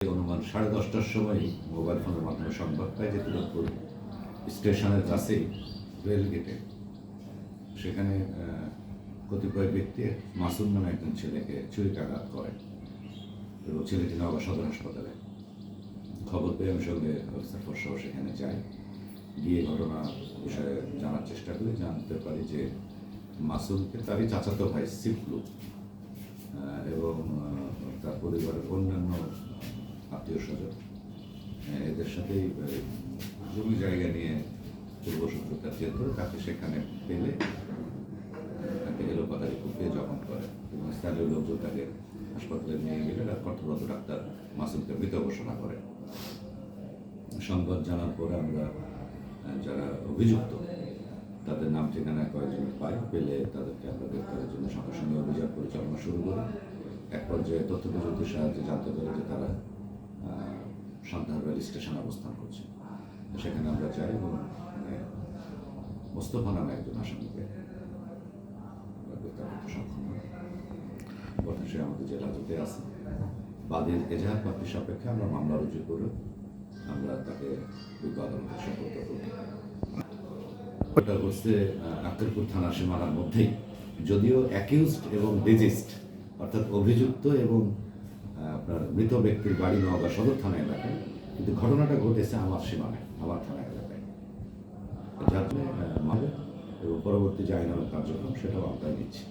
অনুমান 10:30টার সময় মোবাইল ফোনের মাধ্যমে সংবাদ পাই যে তিলকপুর স্টেশনের কাছেই রেলগেটে সেখানে কতিপয় ব্যক্তি মাসুম নামে একজন ছেলেকে ছুরিকাঘাত করে এবং ছেলেটি নওগাঁ সদর হাসপাতালে। খবর পেয়ে আমি সঙ্গে অফিসার সহ সেখানে যাই, গিয়ে ঘটনা বিষয়ে জানার চেষ্টা করি। জানতে পারি যে মাসুমকে তারই চাচাতো ভাই সিফলু এবং তার পরিবারের অন্যান্য আত্মীয় স্বজন এদের সাথেই জমি জায়গা নিয়ে পূর্বশত্রুতার জের ধরে তাকে সেখানে পেলে তাকে এলোপাতারি কুপিয়ে জখম করে এবং স্থানীয় লোকজন তাকে হাসপাতালে নিয়ে গেলে কর্তব্যরত ডাক্তার মাসুমকে মৃত ঘোষণা করে। সংবাদ জানার পরে আমরা যারা অভিযুক্ত তাদের নাম ঠিকানা কয়েকজন পাই, পেলে তাদেরকে আমরা গ্রেপ্তারের জন্য সঙ্গে সঙ্গে অভিযান পরিচালনা শুরু করি। এক পর্যায়ে তথ্য প্রযুক্তির সাহায্যে জানতে পারি যে তারা সান্তাহার রেল স্টেশনে অবস্থান করছে। সেখানে আমরা যাই এবং মোস্তফা নামে একজন আসামিকে আমরা গ্রেপ্তার করতে সক্ষম হই। বর্তমানে সে আমাদের জেলা হাজতে আছে। বাদীর এজাহার প্রাপ্তির সাপেক্ষে আমরা মামলা রুজু করে আমরা তাকে বিজ্ঞ আদালতে সোপর্দ করি। ওটা হচ্ছে আক্তারপুর থানার সীমানার মধ্যেই, যদিও অ্যাকিউজড এবং ডিজিজড অর্থাৎ অভিযুক্ত এবং আপনার মৃত ব্যক্তির বাড়ি নওগাঁ সদর থানা এলাকায়, কিন্তু ঘটনাটা ঘটেছে আমার সীমানায়, আমার থানা এলাকায়। যার জন্য এবং পরবর্তী যে আইনানুগ কার্যক্রম সেটাও আমরা নিচ্ছি।